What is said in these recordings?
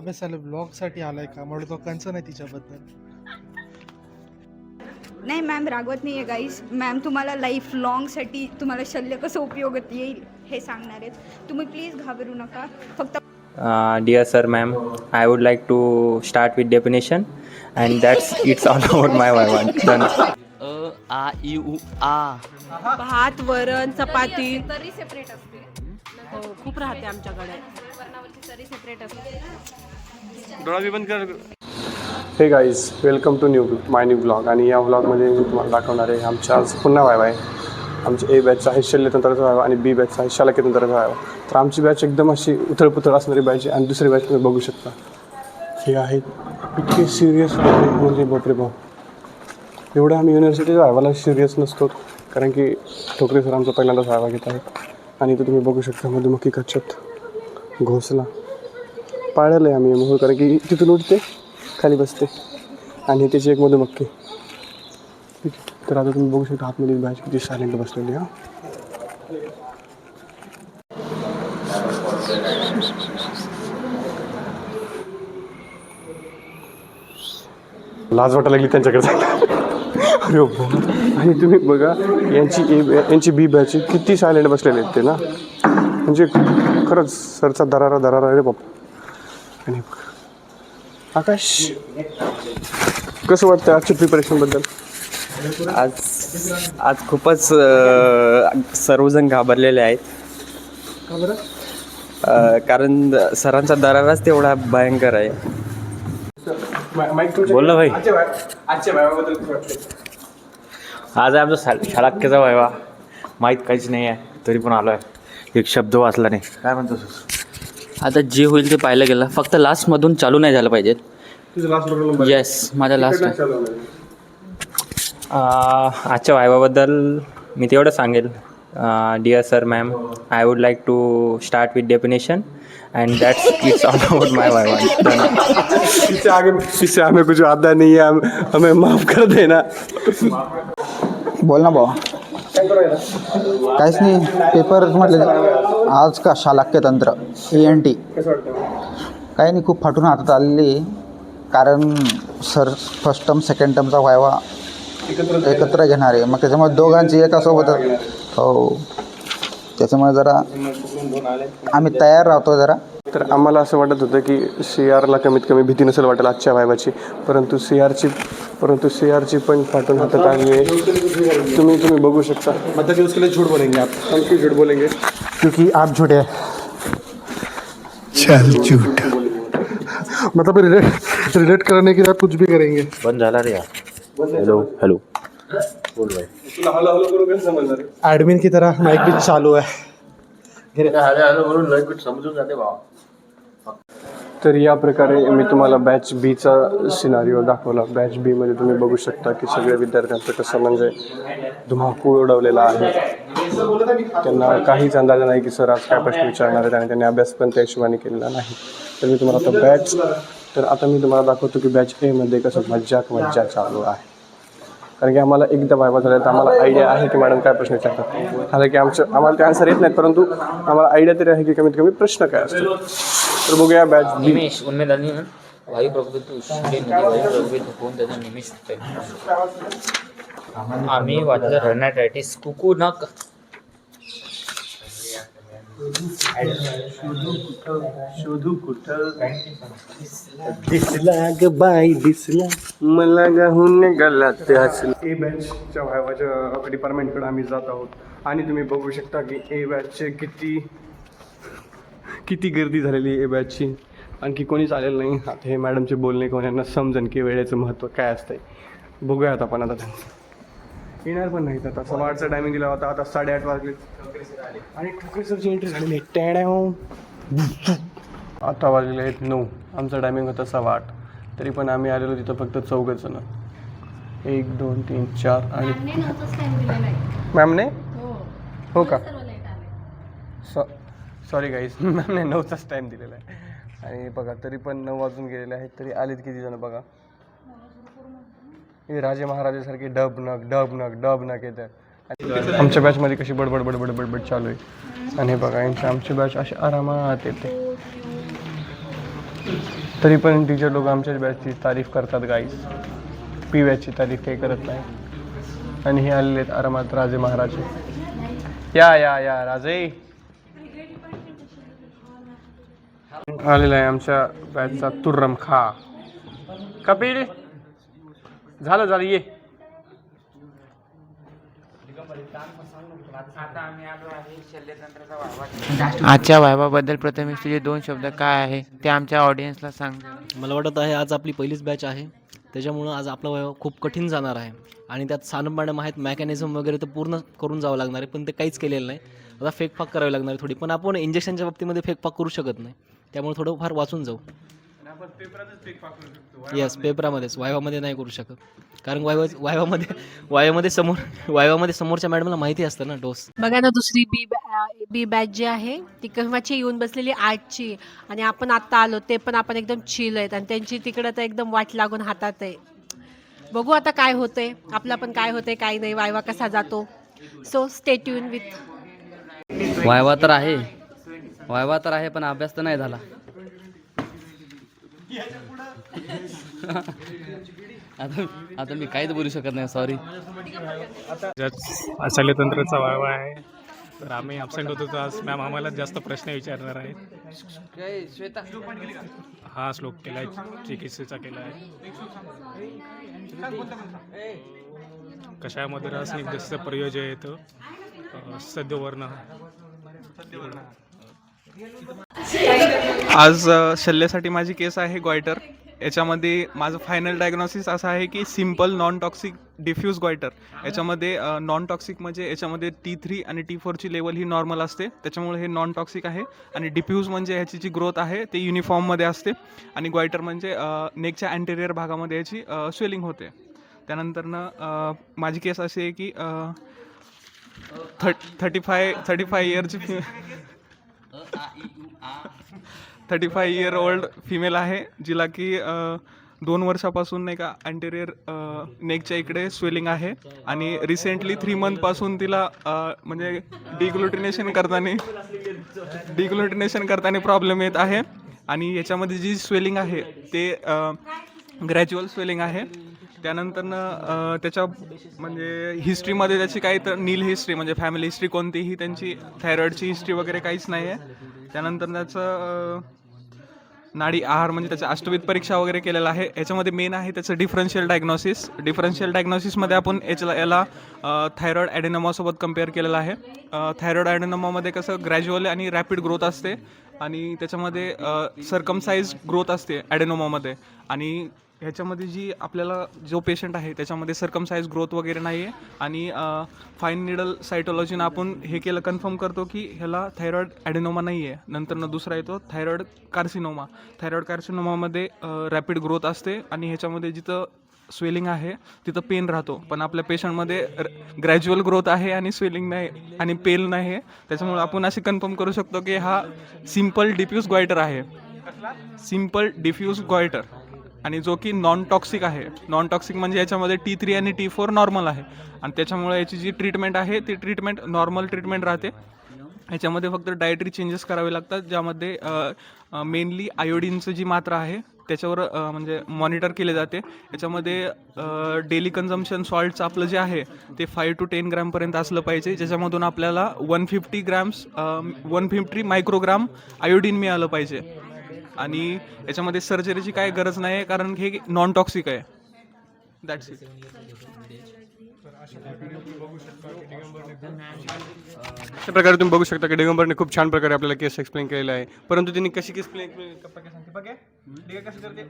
अभ्यासाला ब्लॉगसाठी आलाय का म्हणून तो कंच नाही तिच्याबद्दल. नाही मॅम रागवत नाही आहे गाईस. मॅम तुम्हाला लाईफ लॉंगसाठी तुम्हाला शल्य कसं उपयोगात येईल हे सांगणार आहेत. तुम्ही प्लीज घाबरू नका. फक्त Dear sir, ma'am, I would like to start with definition, and it's all about my viva. Done. आ इ उ आ. भात वरण चपाती तरी सेपरेट असते. हो खूप राहते आमच्याकडे. वर्णावरची तरी सेपरेट असते. हे guys, welcome to my new blog. आणि या ब्लॉगमध्ये मी तुम्हाला दाखवणार आहे आमच्या आज पुन्हा वायवा आहे. आमचे ए बॅच आहे शल्यतंत्राचा वायवा आणि बी बॅच आहे शालक्यतंत्राचा वायवा. तर आमची बॅच एकदम अशी उथळपुथळ असणारी बॅच आहे आणि दुसरी बॅच तुम्ही बघू शकता हे आहेत इतके सिरियस म्हणजे बापरे बाप. एवढं आम्ही युनिव्हर्सिटीच्या वायवाला सिरियस नसतो कारण की ठोकरे सर आमचा पहिल्यांदाच वायवा घेत आहेत. आणि इथं तुम्ही बघू शकता मधुमक्खी कच्छत घोसला पाळलं आहे आम्ही म्हणून कारण की तिथून उठते खाली बसते आणि त्याची एक मधुमक्खी. ठीक आहे, तर आता तुम्ही बघू शकता आतमध्ये बॅच किती सायलेंट बसलेली. हा लाज वाटायला लागली त्यांच्याकडे जायला. अरे बाबा. आणि तुम्ही बघा यांची बी बॅच किती सायलेंट बसलेले आहेत ते ना, म्हणजे खरंच सरचा दरारा रे बाबा. आणि आकाश कसं वाटतं आजच्या प्रिपरेशनबद्दल? आज खूपच सर्वजण घाबरलेले आहेत. का बरं? कारण सरांचा दराराच तेवढा भयंकर आहे. बोल ना भाई. आजच्या भावाबद्दल कसं वाटतं? आज आहे आमचा शाळाक्याचा वायवा. माहीत काहीच नाही आहे तरी पण आलो आहे. एक शब्द वाचला नाही. काय म्हणतोस? आता जे होईल ते पाहिलं गेलं. फक्त लास्टमधून चालू नाही झालं पाहिजेत. तुझं लास्ट बरोबर. येस माझा लास्ट आहे. आजच्या वायवाबद्दल मी तेवढं सांगेल. Dear sir ma'am, I would like to start with definition and it's all about my viva. इससे हमें कुछ आता नहीं है, हमें माफ कर देना. बोल ना भावा. काहीच नाही. पेपर म्हटलं आज का शालाक्यतंत्र ENT काही नाही. खूप फाटून हातात आलेली कारण सर फर्स्ट टर्म सेकंड टर्मचा व्हायवा एकत्र घेणार आहे. मग त्याच्यामुळे दोघांची एकासोबत हो त्याच्यामुळे जरा आम्ही तयार राहतो जरा. तर आम्हाला असं वाटत होतं की CRला कमीत कमी भीती नसेल वाटेल आजच्या वायवाची, परंतु CRची पण फाटून हातात आली आहे. तुम्ही बघू शकता. मतलब कि उसके लिए झूठ बोलेंगे आप? हम क्यों झूठ बोलेंगे? क्योंकि आप झूठे हैं. चल झूठ. मतलब रिलेट करने के लिए आप कुछ भी करेंगे. बंद झाला रे. हॅलो हॅलो बोल भाई. तुला हॅलो करू कसं समजणार? एडमिन की तरह माइक भी चालू है. हॅलो बोलून लय कुछ समजून जाते भावा. तर या प्रकारे मी तुम्हाला बॅच बीचा सिनारिओ दाखवला. बॅच बीमध्ये तुम्ही बघू शकता की सगळ्या विद्यार्थ्यांचं कसं म्हणजे धुमाकूळ उडवलेला आहे. त्यांना काहीच अंदाजा नाही की सर आज काय प्रश्न विचारणार आहेत आणि त्यांनी अभ्यास पण त्या हिशोबाने केलेला नाही. तर मी तुम्हाला मी तुम्हाला दाखवतो की बॅच एमध्ये कसं मज्जा चालू आहे. कारण की आम्हाला एकदा वायवा झाला तर आम्हाला आयडिया आहे की मॅडम काय प्रश्न विचारतात. हालांकी आम्हाला ते आन्सर येत नाहीत, परंतु आम्हाला आयडिया तरी आहे की कमीत कमी प्रश्न काय असतो. तर बघूया बॅच बी. निमेश उनमें डालनी है वायु प्रकृति उष्णते वायु प्रकृति होऊन त्याचा निमेश आम्ही वाचलं रनाटायटिस कुकुनक. शोधू कुठं दिसला ग बाई दिसला मला गाहून गलात हसला. ए बॅचच्या वायवाच्या डिपार्टमेंटकडे आम्ही जात आहोत आणि तुम्ही बघू शकता की ए बॅचचे किती गर्दी झालेली आहे ए बॅचची. आणखी कोणीच आलेलं नाही. आता हे मॅडमचे बोलणे कोण यांना समजन की वेळेचं महत्त्व काय असतंय. बघूयात आपण आता त्यांचं. येणार पण नाहीत. आता 8:15चा टायमिंग दिला होता, आता 8:30 वाजले आणि ठोकरे सरची एंट्री झालेली आहे. आता वाजलेले आहेत 9. आमचा टायमिंग होता 8:15. तरी पण आम्ही आलेलो तिथं फक्त 4 जण. 1 2 3 4 आणि मॅमने हो का सॉरी गाईज मॅमने 9चाच टाईम दिलेला आहे. आणि बघा तरी पण 9 वाजून गेलेले आहेत. तरी आलेत किती जण बघा. हे राजे महाराजासारखे डबनक येतात. आमच्या बॅचमध्ये कशी बडबड चालू आहे. आणि बघा आमची बॅच अशी आरामात येते. तरी पण टीचर लोक आमच्या बॅचची तारीफ करतात गाईस. पी बॅचची तारीफ काही करत नाही. आणि हे आलेले आहेत आरामात राजे महाराजे. या या या राजे. आलेला आहे आमच्या बॅचचा तुर्रम खा. कपिल झालं ये. आजच्या वायवाबद्दल प्रथमेश तुझे 2 शब्द काय आहे ते आमच्या ऑडियन्सला सांग. मला वाटत आहे आज आपली पहिलीच बॅच आहे, त्याच्यामुळं आज आपला वायवा खूप कठीण जाणार आहे. आणि त्यात सानप मॅडम आहेत, मॅकॅनिझम वगैरे तर पूर्ण करून जावं लागणार आहे, पण ते काहीच केलेलं नाही. आता फेकफाक करावी लागणार आहे थोडी, पण आपण इंजेक्शनच्या बाबतीमध्ये फेकफाक करू शकत नाही, त्यामुळे थोडं फार वाचून जाऊ. येस, पेपरामध्येच, वायवामध्ये नाही करू शकत, कारण वायवामध्ये समोरच्या मॅडमला माहिती असतं ना डोस. बघा ना, दुसरी बी बॅच जी आहे ती केव्हाची येऊन बसलेली 8ची, आणि आपण आत्ता आलो ते पण आपण एकदम चिल आहेत, आणि त्यांची तिकडं तर एकदम वाट लागून हातात आहे. बघू आता काय होतंय, आपला पण काय होतंय काय नाही, वायवा कसा जातो. So stay tune with. Viva तर आहे पण अभ्यास तर नाही झाला. आता मी काहीच बोलू शकत नाही, सॉरी. शल्यतंत्राचा वायवा आहे, तर आम्ही ॲबसेंट होतो, तर आज मॅम आम्हाला जास्त प्रश्न विचारणार आहेत. हा श्लोक केला आहे, चिकित्सेचा केला आहे. कशामध्ये रासायनिक जसं प्रयोजन येतं सद्यवर्ण. आज शल्यसाठी माझी केस आहे गॉयटर. याच्यामध्ये माझं फायनल डायग्नोसिस असं आहे की simple non toxic diffuse goitre. याच्यामध्ये नॉन टॉक्सिक म्हणजे याच्यामध्ये T3 आणि T4ची लेवल ही नॉर्मल असते, त्याच्यामुळे हे नॉन टॉक्सिक आहे. आणि डिफ्यूज म्हणजे ह्याची जी ग्रोथ आहे ते युनिफॉर्ममध्ये असते. आणि गॉयटर म्हणजे नेकच्या अँटेरियर भागामध्ये याची स्वेलिंग होते. त्यानंतरनं माझी केस अशी आहे की 35 इयर ओल्ड फिमेल आहे, जिला की 2 वर्षापासून नाही का अँटेरियर नेकच्या इकडे स्वेलिंग आहे. आणि रिसेंटली 3 मंथपासून तिला म्हणजे डिग्लुटिनेशन करताना प्रॉब्लेम येत आहे. आणि याच्यामध्ये जी स्वेलिंग आहे ते ग्रॅज्युअल स्वेलिंग आहे. त्यानंतरनं त्याच्या म्हणजे हिस्ट्रीमध्ये त्याची काही तर नील हिस्ट्री म्हणजे फॅमिली हिस्ट्री कोणतीही त्यांची थायरॉईडची हिस्ट्री वगैरे काहीच नाही आहे. त्यानंतर त्याचं नाडी आहार म्हणजे त्याच्या अष्टविध परीक्षा वगैरे केलेला आहे. याच्यामध्ये मेन आहे त्याचं डिफरन्शियल डायग्नोसिसमध्ये आपण याला थायरॉईड ॲडेनोमासोबत कम्पेअर केलेलं आहे. थायरॉईड ॲडेनोमामध्ये कसं ग्रॅज्युअल आणि रॅपिड ग्रोथ असते, आणि त्याच्यामध्ये सर्कमसाइज ग्रोथ असते ॲडेनोमामध्ये. आणि ह्याच्यामध्ये जी आपल्याला जो पेशंट आहे त्याच्यामध्ये सर्कमसाइज ग्रोथ वगैरे नाही आहे. आणि फाईन निडल सायटोलॉजीनं आपण हे केलं कन्फर्म करतो की ह्याला थायरॉईड ॲडेनोमा नाही आहे. नंतरनं दुसरा येतो थायरॉईड कार्सिनोमामध्ये रॅपिड ग्रोथ असते, आणि ह्याच्यामध्ये जिथं स्वेलिंग आहे तिथं पेन राहतो. पण आपल्या पेशंटमध्ये ग्रॅज्युअल ग्रोथ आहे आणि स्वेलिंग नाही आणि पेन नाही आहे. त्याच्यामुळे आपण असे कन्फर्म करू शकतो की हा सिम्पल डिफ्यूज गॉयटर आहे, आणि जो की नॉन टॉक्सिक आहे. नॉन टॉक्सिक म्हणजे याच्यामध्ये T3 आणि T4 नॉर्मल आहे, आणि त्याच्यामुळे याची जी ट्रीटमेंट आहे ती ट्रीटमेंट नॉर्मल ट्रीटमेंट राहते. ह्याच्यामध्ये फक्त डायटरी चेंजेस करावे लागतात, ज्यामध्ये मेनली आयोडीनचं जी मात्रा आहे त्याच्यावर म्हणजे मॉनिटर केले जाते. याच्यामध्ये डेली कन्झम्पशन सॉल्टचं आपलं जे आहे ते 5 to 10 ग्रॅमपर्यंत असलं पाहिजे, ज्याच्यामधून आपल्याला 150 मायक्रोग्राम आयोडीन मिळालं पाहिजे. आणि याच्यामध्ये सर्जरीची काय गरज नाही आहे, कारण हे नॉन टॉक्सिक आहे. That's it. अशा प्रकारे तुम्ही बघू शकता की दिगंबरने खूप छान प्रकारे आपल्याला केस एक्सप्लेन केलेला आहे. परंतु त्यांनी कशी केस एक्सप्लेन कसं करते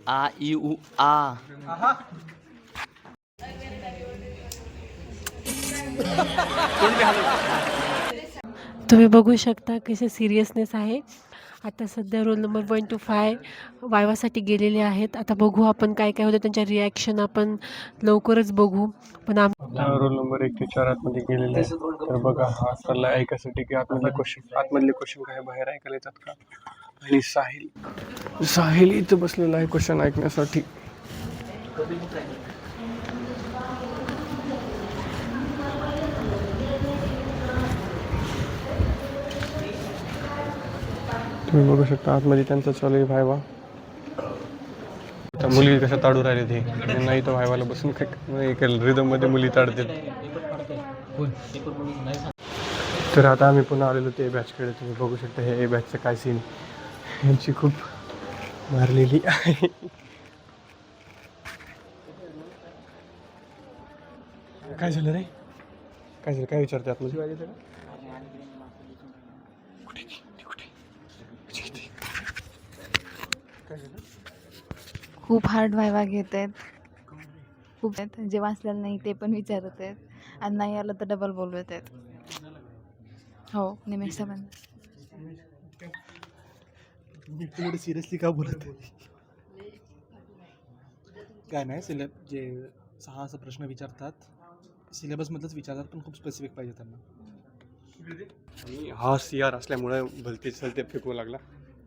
आ इ उ आ. तुम्ही बघू शकता कसे सिरियसनेस आहे. आता सध्या रोल नंबर 1 to 5 वायवासाठी गेलेले आहेत. आता बघू आपण काय काय होतं, त्यांच्या रिॲक्शन आपण लवकरच बघू. पण रोल नंबर 1 ते 4 आतमध्ये गेलेले आहे. तर बघा, हा चालला ऐकायसाठी की आतमधले क्वेश्चन काय बाहेर ऐकायला येतात का. आणि साहिल इथं बसलेला आहे क्वेश्चन ऐकण्यासाठी. तुम्ही बघू शकता आतमध्ये त्यांचा चालू आहे व्हायवा. आता मुली कशा ताडू राहिले ते नाही तर व्हायवाला बसून रिदममध्ये मुली ताडतात. तर आता आम्ही पुन्हा आलेलो ते बॅचकडे. तुम्ही बघू शकता हे ए बॅचचं काय सीन यांची खूप मारलेली आहे. काय झालं रे? काय झालं? काय विचारते आतमध्ये? खूप हार्ड व्हायवा घेत आहेत. खूप जे वाचलेलं नाही ते पण विचारत आहेत आणि नाही आलं तर डबल बोलवत आहेत. हो निमेश पण एवढं सिरियसली का बोलत काय नाही. जे 6 असं प्रश्न विचारतात सिलेबसमधलंच विचारतात पण खूप स्पेसिफिक पाहिजे त्यांना. आणि हा CR असल्यामुळे भलते चलते फेकू लागला.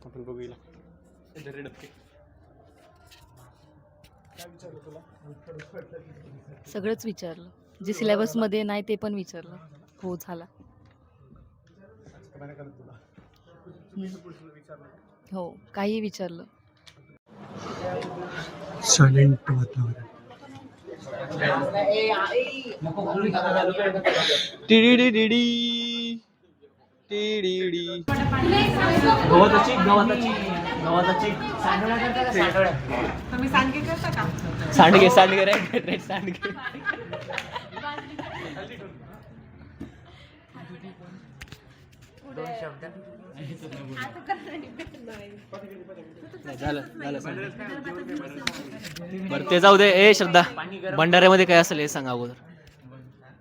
आपण बघूया सगळंच विचारलं. जे सिलेबसमध्ये नाही ते पण विचारलं. हो झाला. हो काही विचारलं. सायलेंट वातावरण. तुम्ही सांडगे करता का? सांडगे सांडगे रे सांडगे. झालं बरं ते जाऊ दे. ए श्रद्धा, भंडाऱ्यामध्ये काय असेल हे सांग अगोदर.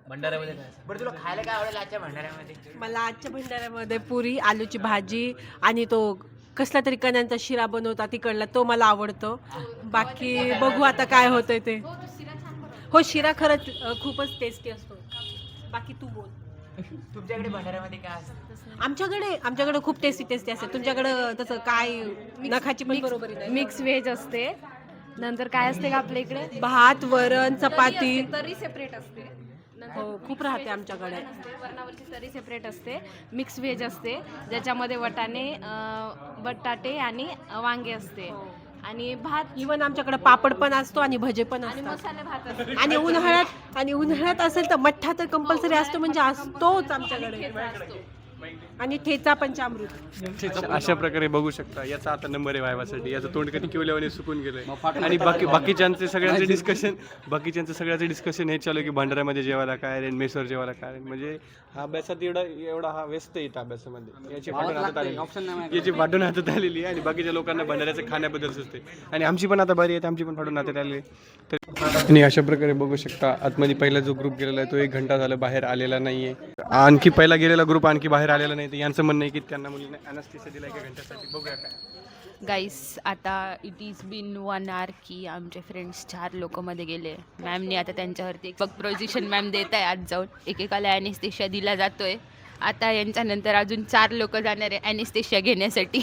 भंडाऱ्यामध्ये काय बरं तुला खायला काय आवडेल आजच्या भंडाऱ्यामध्ये? मला आजच्या भंडाऱ्यामध्ये पुरी, आलूची भाजी आणि तो कसला तरी कण्यांचा शिरा बनवता तिकडला तो मला आवडतो. बाकी बघू आता काय होतंय ते. हो शिरा खरंच खूपच टेस्टी असतो. बाकी तू बोल. तुमच्याकडे भंडाऱ्यामध्ये काय असतं? आमच्याकडे खूप टेस्टी असते. तुमच्याकडं तसं काय नखाची पण बरोबर आहे. मिक्स व्हेज असते. नंतर काय असते का आपल्या इकडे? भात, वरण, चपाती. तरी सेपरेट असते. हो खूप राहते आमच्याकडे. वरणावरची तरी सेपरेट असते. मिक्स व्हेज असते ज्याच्यामध्ये बटाटे आणि वांगे असते. आणि भात. इवन आमच्याकडे पापड पण असतो आणि भजे पण असतात. मसाले भात असते. आणि उन्हाळ्यात असेल तर मठ्ठा तर कंपल्सरी असतो म्हणजे असतोच आमच्याकडे. आणि ठेचा पंचामृत. अशा प्रकारे बघू शकता. याचा आता नंबर आहे व्हायवासाठी. याचं तोंड कधी किवल्याने सुकून गेलंय. आणि बाकीच्यांचे सगळ्यांचे डिस्कशन हे चालू की भंडाऱ्यामध्ये जेवायला काय रे, मेसवर जेवायला काय रे. म्हणजे हा अभ्यासात एवढा हा व्यस्त येतं अभ्यासामध्ये. याची वाढून हातात आलेली आहे आणि बाकीच्या लोकांना भंडाऱ्याचं खाण्याबद्दल सुचते. आणि आमची पण आता बरी आहे. आमची पण फाडून हातात आलेली. आणि अशा प्रकारे बघू शकता आतमध्ये पहिला जो ग्रुप गेलेला आहे तो 1 घंटा झाला बाहेर आलेला नाहीये. आणखी पहिला गेलेला ग्रुप आणखी बाहेर आलेला नाही. तर यांचं म्हणणं आहे की त्यांना मुलीने अॅनेस्थेसिया दिला 1 घंट्यासाठी. बघूया काय. गाईस आता इट इज बीन 1 hour की आमचे फ्रेंड्स 4 लोकमध्ये गेले. मॅमने आता त्यांच्यावरती एक पोझिशन मॅम देत आहे. आज जाऊन एकेकाला ॲनेस्थेशिया दिला जातोय. आता यांच्यानंतर अजून 4 लोक जाणार आहे ॲनेस्थेशिया घेण्यासाठी.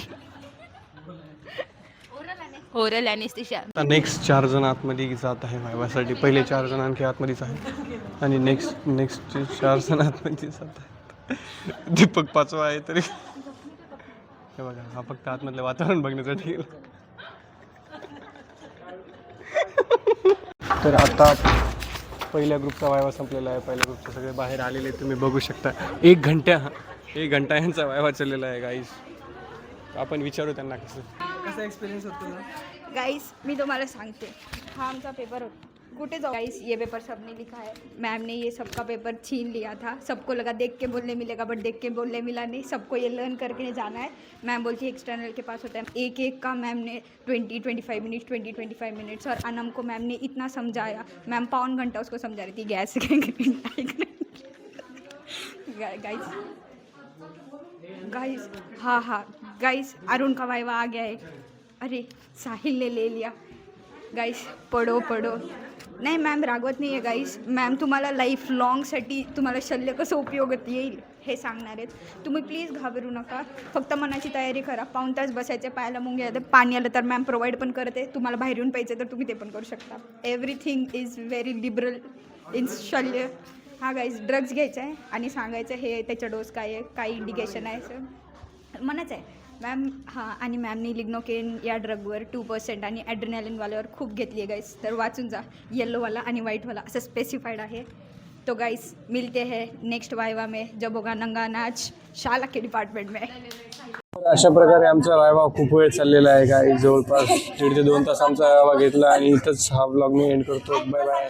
Oral anaesthesia. आता नेक्स्ट 4 जण आतमध्ये जात आहे व्हायवासाठी. पहिले 4 जण आणखी आतमध्येच आहेत आणि नेक्स्ट 4 जण आतमध्ये जात आहेत. दीपक 5वा आहे तरी हे बघा हा फक्त आतमधलं वातावरण बघण्यासाठी गेला. तर आता पहिल्या ग्रुपचा व्हायवा संपलेला आहे. पहिल्या ग्रुपचे सगळे बाहेर आलेले तुम्ही बघू शकता. 1 घंटा यांचा व्हायवा चाललेला आहे गाईस. आपण विचारू त्यांना कसा एक्सपिरियन्स होतो. गाइस मैं तुम्हारा सांगते. हाँ आमचा पेपर होता. कुठे जाओ गाइस, ये पेपर सबने लिखा है. मैम ने ये सबका पेपर छीन लिया था. सबको लगा देख के बोलने मिलेगा बट देख के बोलने मिला नहीं. सबको ये लर्न करके जाना है. मैम बोलती है एक्सटर्नल के पास होता है. एक का मैम ने 20-25 मिनट्स और अनम को मैम ने इतना समझाया. मैम 1.25 घंटा उसको समझा रही थी गैस गाइस. हाँ गाइस अरुण का वाइवा आ गया है. अरे साहिल ने ले लिया. गाइस पढ़ो नाही मॅम रागवत नाही आहे गाईस. मॅम तुम्हाला लाईफ लॉंगसाठी तुम्हाला शल्य कसं उपयोगात येईल हे सांगणार आहेत. तुम्ही प्लीज घाबरू नका. फक्त मनाची तयारी करा. 1 तास बसायचे. पायाला मुंग्या आलं पाणी आलं तर मॅम प्रोव्हाइड पण करते. तुम्हाला बाहेर येऊन प्यायचं तर तुम्ही ते पण करू शकता. Everything is very liberal in शल्य. हां गाईज ड्रग्ज घ्यायचं आहे आणि सांगायचं हे त्याचा डोस काय आहे, काय इंडिकेशन आहे. सर मनाच आहे मॅम हां आणि मॅमनी लिग्नोकेन या ड्रगवर 2% आणि ॲड्रेनालिनवाल्यावर खूप घेतली आहे गाईस. तर वाचून जा, येल्लोवाला आणि व्हाईटवाला असं स्पेसिफाईड आहे. तो गाइस मिलते हैं नेक्स्ट वायवा में जब होगा नंगा नाच शाला के डिपार्टमेंट में. अशा प्रकारे आमचा वायवा खूप वेळ चाललेला आहे काय, जवळपास 1.5 ते 2 तास आमचा वायवा घेतला आणि इथंच हा ब्लॉग मी एंड करतो. Bye bye.